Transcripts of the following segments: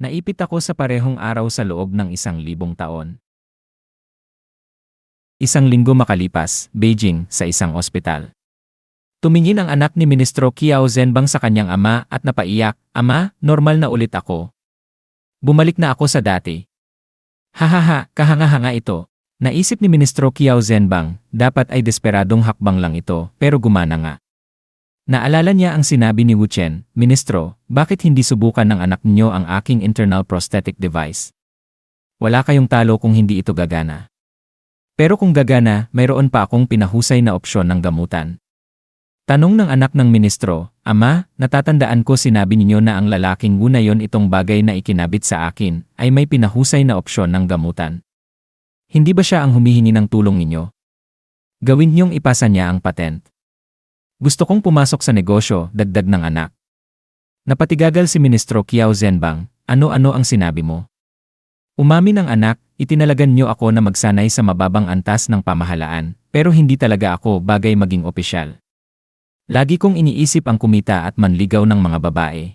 Naipit ako sa parehong araw sa loob ng 1,000 taon. Isang linggo makalipas, Beijing, sa isang ospital. Tumingin ang anak ni Ministro Qiao Zhenbang sa kanyang ama at napaiyak, "Ama, normal na ulit ako. Bumalik na ako sa dati." Hahaha, kahanga-hanga ito. Naisip ni Ministro Qiao Zhenbang, dapat ay desperadong hakbang lang ito, pero gumana nga. Naalala niya ang sinabi ni Wu Chen, "Ministro, bakit hindi subukan ng anak niyo ang aking internal prosthetic device? Wala kayong talo kung hindi ito gagana. Pero kung gagana, mayroon pa akong pinahusay na opsyon ng gamutan." Tanong ng anak ng ministro, "Ama, natatandaan ko sinabi ninyo na ang lalaking Wu na yon itong bagay na ikinabit sa akin ay may pinahusay na opsyon ng gamutan. Hindi ba siya ang humihingi ng tulong ninyo? Gawin niyong ipasa niya ang patent." "Gusto kong pumasok sa negosyo," dagdag ng anak. Napatigagal si Ministro Qiao Zhenbang, "Ano-ano ang sinabi mo?" Umamin ang anak, "Itinalagan niyo ako na magsanay sa mababang antas ng pamahalaan, pero hindi talaga ako bagay maging opisyal. Lagi kong iniisip ang kumita at manligaw ng mga babae.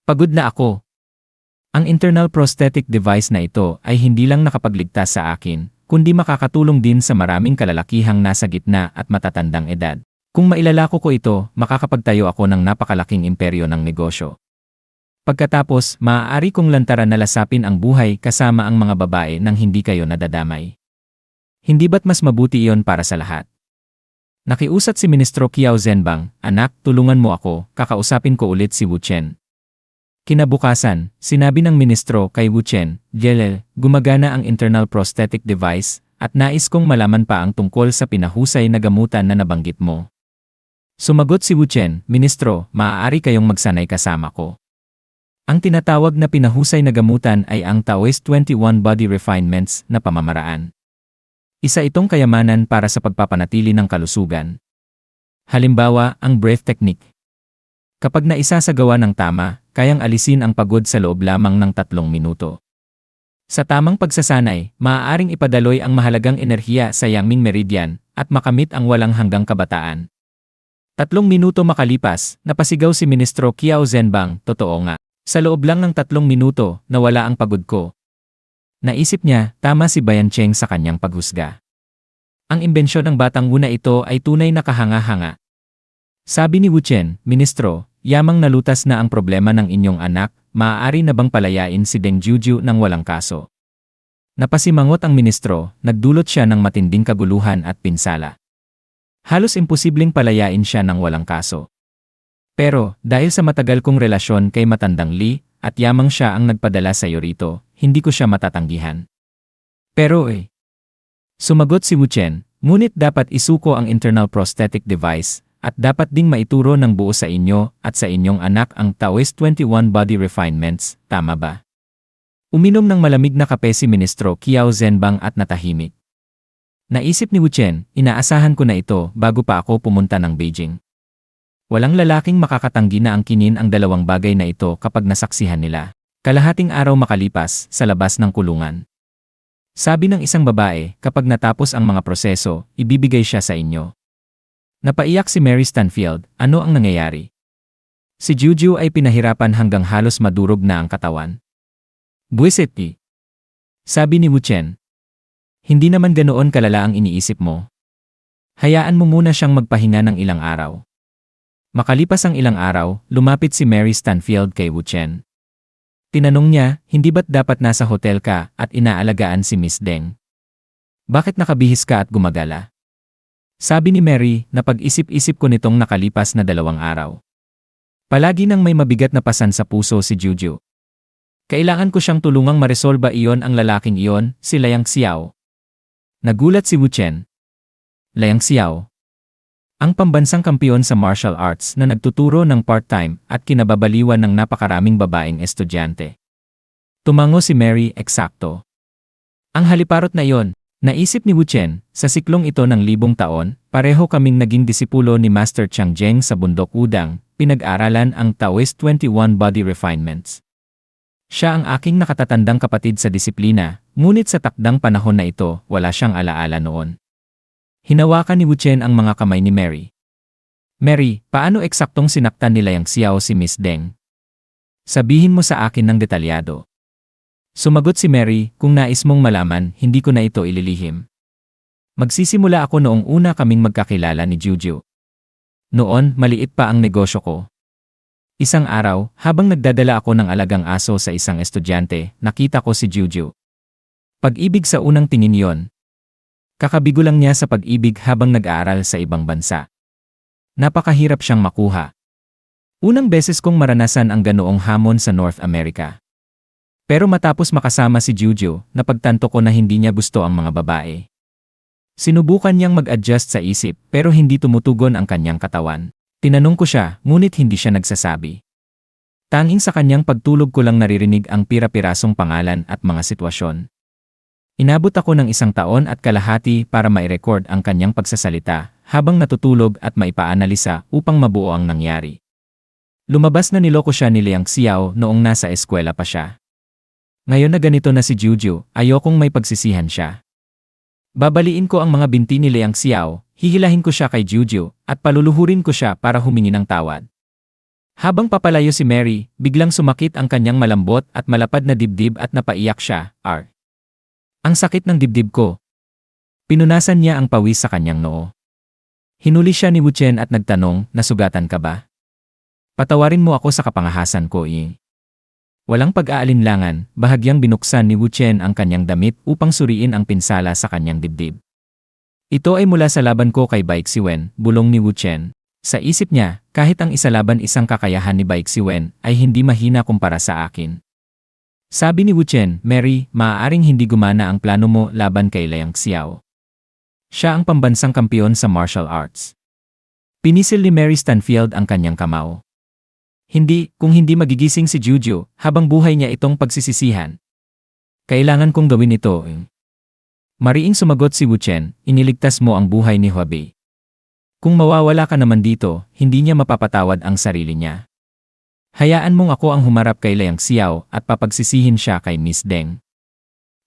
Pagod na ako. Ang internal prosthetic device na ito ay hindi lang nakapagligtas sa akin, kundi makakatulong din sa maraming kalalakihang nasa gitna at matatandang edad. Kung mailalako ko ito, makakapagtayo ako ng napakalaking imperyo ng negosyo. Pagkatapos, maaari kong lantaran na lasapin ang buhay kasama ang mga babae nang hindi kayo nadadamay. Hindi ba't mas mabuti iyon para sa lahat?" Nakiusat si Ministro Qiao Zhenbang, "Anak, tulungan mo ako, kakausapin ko ulit si Wu Chen." Kinabukasan, sinabi ng ministro kay Wu Chen, "Jelel, gumagana ang internal prosthetic device, at nais kong malaman pa ang tungkol sa pinahusay na gamutan na nabanggit mo." Sumagot si Wu Chen, "Ministro, maaari kayong magsanay kasama ko. Ang tinatawag na pinahusay na gamutan ay ang Taoist 21 Body Refinements na pamamaraan. Isa itong kayamanan para sa pagpapanatili ng kalusugan. Halimbawa, ang breath technique. Kapag naisasagawa ng tama, kayang alisin ang pagod sa loob lamang ng 3 minuto. Sa tamang pagsasanay, maaaring ipadaloy ang mahalagang enerhiya sa Yangming Meridian at makamit ang walang hanggang kabataan." 3 minuto makalipas, napasigaw si Ministro Qiao Zhenbang, "Totoo nga. Sa loob lang ng 3 minuto, nawala ang pagod ko." Naisip niya, tama si Bayan Cheng sa kanyang paghusga. Ang imbensyon ng batang Wu na ito ay tunay na kahanga-hanga. Sabi ni Wu Chen, "Ministro, yamang nalutas na ang problema ng inyong anak, maaari na bang palayain si Deng Juju ng walang kaso?" Napasimangot ang ministro, nagdulot siya ng matinding kaguluhan at pinsala. Halos imposibleng palayain siya ng walang kaso. Pero, dahil sa matagal kong relasyon kay matandang Li, at yamang siya ang nagpadala sa iyo rito, hindi ko siya matatanggihan. Pero sumagot si Wu Chen, "Ngunit dapat isuko ang internal prosthetic device, at dapat ding maituro ng buo sa inyo at sa inyong anak ang Taoist 21 Body Refinements, tama ba?" Uminom ng malamig na kape si Ministro Qiao Zhenbang at natahimik. Naisip ni Wu Chen, inaasahan ko na ito bago pa ako pumunta ng Beijing. Walang lalaking makakatanggi na angkinin ang dalawang bagay na ito kapag nasaksihan nila. Kalahating araw makalipas, sa labas ng kulungan. Sabi ng isang babae, "Kapag natapos ang mga proseso, ibibigay siya sa inyo." Napaiyak si Mary Stanfield, "Ano ang nangyayari?" Si Juju ay pinahirapan hanggang halos madurog na ang katawan. "Buwisit eh." Sabi ni Wu Chen. "Hindi naman ganoon kalala ang iniisip mo. Hayaan mo muna siyang magpahinga ng ilang araw." Makalipas ang ilang araw, lumapit si Mary Stanfield kay Wu Chen. Tinanong niya, "Hindi ba't dapat nasa hotel ka at inaalagaan si Miss Deng? Bakit nakabihis ka at gumagala?" Sabi ni Mary, "Napag-isip-isip ko nitong nakalipas na 2 araw. Palagi nang may mabigat na pasan sa puso si Juju. Kailangan ko siyang tulungang maresolba iyon ang lalaking iyon, si Liang Xiao." Nagulat si Wu Chen. Liang Xiao? Ang pambansang kampiyon sa martial arts na nagtuturo ng part-time at kinababaliwan ng napakaraming babaeng estudyante. Tumango si Mary, "Eksakto. Ang haliparot na iyon." Naisip ni Wu Chen, sa siklong ito ng 1,000 taon, pareho kaming naging disipulo ni Master Chang Zheng sa bundok Wudang, pinag-aralan ang Taoist 21 Body Refinements. Siya ang aking nakatatandang kapatid sa disiplina, ngunit sa takdang panahon na ito, wala siyang alaala noon. Hinawakan ni Wu Chen ang mga kamay ni Mary. "Mary, paano eksaktong sinaktan nila Yang Xiao si Miss Deng?" Sabihin mo sa akin ng detalyado. Sumagot si Mary, kung nais mong malaman, hindi ko na ito ililihim. Magsisimula ako noong una kaming magkakilala ni Juju. Noon, maliit pa ang negosyo ko. Isang araw, habang nagdadala ako ng alagang aso sa isang estudyante, nakita ko si Juju. Pag-ibig sa unang tingin yon. Kakabigo lang niya sa pag-ibig habang nag-aaral sa ibang bansa. Napakahirap siyang makuha. Unang beses kong maranasan ang ganoong hamon sa North America. Pero matapos makasama si Juju, napagtanto ko na hindi niya gusto ang mga babae. Sinubukan niyang mag-adjust sa isip pero hindi tumutugon ang kanyang katawan. Tinanong ko siya, ngunit hindi siya nagsasabi. Tanging sa kanyang pagtulog ko lang naririnig ang pira-pirasong pangalan at mga sitwasyon. Inabot ako ng 1 taon at kalahati para mai-record ang kanyang pagsasalita habang natutulog at maipaanalisa upang mabuo ang nangyari. Lumabas na niloko siya ni Liang Xiao noong nasa eskwela pa siya. Ngayon na ganito na si Juju, ayokong may pagsisihan siya. Babaliin ko ang mga binti ni Liang Xiao, hihilahin ko siya kay Juju, at paluluhurin ko siya para humingi ng tawad. Habang papalayo si Mary, biglang sumakit ang kanyang malambot at malapad na dibdib at napaiyak siya, Ang sakit ng dibdib ko. Pinunasan niya ang pawis sa kanyang noo. Hinuli siya ni Wu Chen at nagtanong, nasugatan ka ba? Patawarin mo ako sa kapangahasan ko, Walang pag-aalinlangan, bahagyang binuksan ni Wu Chen ang kanyang damit upang suriin ang pinsala sa kanyang dibdib. Ito ay mula sa laban ko kay Baik Siwen, bulong ni Wu Chen. Sa isip niya, kahit ang isa laban isang kakayahan ni Baik Siwen ay hindi mahina kumpara sa akin. Sabi ni Wu Chen, Mary, maaaring hindi gumana ang plano mo laban kay Liang Xiao. Siya ang pambansang kampiyon sa martial arts. Pinisil ni Mary Stanfield ang kanyang kamao. Hindi, kung hindi magigising si Juju, habang buhay niya itong pagsisisihan. Kailangan kong gawin ito. Mariing sumagot si Wu Chen, iniligtas mo ang buhay ni Huabei. Kung mawawala ka naman dito, hindi niya mapapatawad ang sarili niya. Hayaan mong ako ang humarap kay Liang Xiao at papagsisihin siya kay Miss Deng.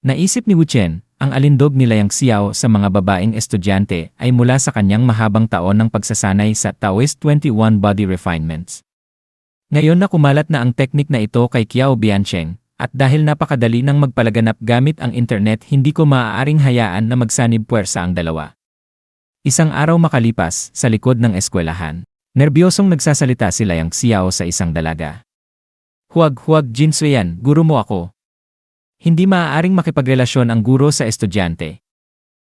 Naisip ni Wu Chen, ang alindog ni Liang Xiao sa mga babaeng estudyante ay mula sa kanyang mahabang taon ng pagsasanay sa Taoist 21 Body Refinements. Ngayon na kumalat na ang teknik na ito kay Qiao Biancheng, at dahil napakadali nang magpalaganap gamit ang internet hindi ko maaaring hayaan na magsanib puwersa ang dalawa. Isang araw makalipas, sa likod ng eskwelahan, nerbyosong nagsasalita si Liang Xiao sa isang dalaga. Huwag Jin Suyan, guro mo ako. Hindi maaaring makipagrelasyon ang guro sa estudyante.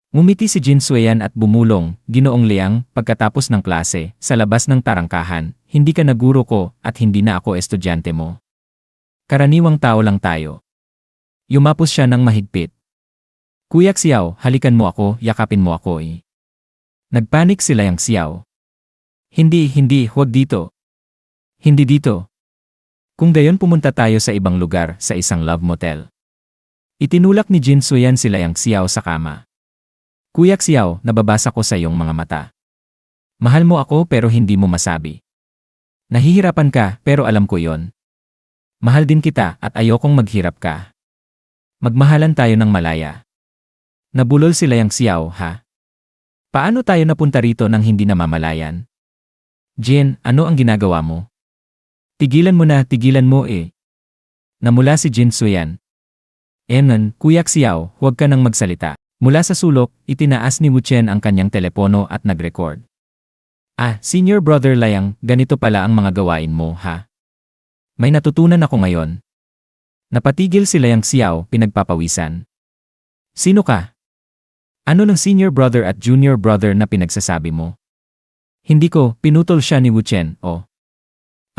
Ngumiti si Jin Suyan at bumulong, Ginoong Liang, pagkatapos ng klase, sa labas ng tarangkahan, hindi ka na guro ko at hindi na ako estudyante mo. Karaniwang tao lang tayo. Yumapos siya ng mahigpit. Kuya Xiao, halikan mo ako, yakapin mo ako. Nagpanik si Liang Xiao. Hindi, huwag dito. Hindi dito. Kung gayon pumunta tayo sa ibang lugar, sa isang love motel. Itinulak ni Jin Suyan si Liang Xiao sa kama. Kuya Xiao, nababasa ko sa iyong mga mata. Mahal mo ako pero hindi mo masabi. Nahihirapan ka pero alam ko yon. Mahal din kita at ayokong maghirap ka. Magmahalan tayo ng malaya. Nabulol si Liang Xiao, ha? Paano tayo napunta rito nang hindi namamalayan? Jin, ano ang ginagawa mo? Tigilan mo na, tigilan mo . Namula si Jin Suyan. Kuya Xiao, huwag ka nang magsalita. Mula sa sulok, itinaas ni Wu Chen ang kanyang telepono at nag-record. Senior Brother Liang, ganito pala ang mga gawain mo, ha? May natutunan ako ngayon. Napatigil si Liang Xiao, pinagpapawisan. Sino ka? Ano ng senior brother at junior brother na pinagsasabi mo? Hindi ko, pinutol siya ni Wu Chen,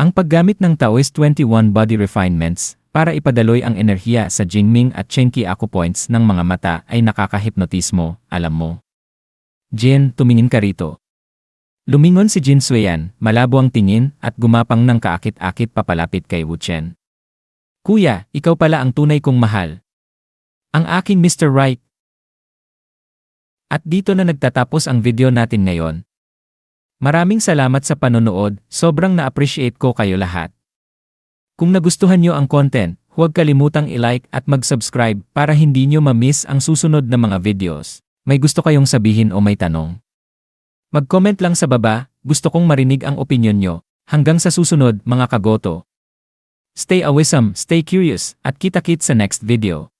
Ang paggamit ng Taoist 21 Body Refinements para ipadaloy ang enerhiya sa Jingming at Chenqi acupoints ng mga mata ay nakakahipnotismo, alam mo. Jin, tumingin ka rito. Lumingon si Jin Suyan, malabo ang tingin at gumapang ng kaakit-akit papalapit kay Wu Chen. Kuya, ikaw pala ang tunay kong mahal. Ang aking Mr. Right. At dito na nagtatapos ang video natin ngayon. Maraming salamat sa panonood, sobrang na-appreciate ko kayo lahat. Kung nagustuhan nyo ang content, huwag kalimutang i-like at mag-subscribe para hindi nyo ma-miss ang susunod na mga videos. May gusto kayong sabihin o may tanong? Mag-comment lang sa baba, gusto kong marinig ang opinyon nyo. Hanggang sa susunod, mga kagoto. Stay awesome, stay curious, at kita-kit sa next video.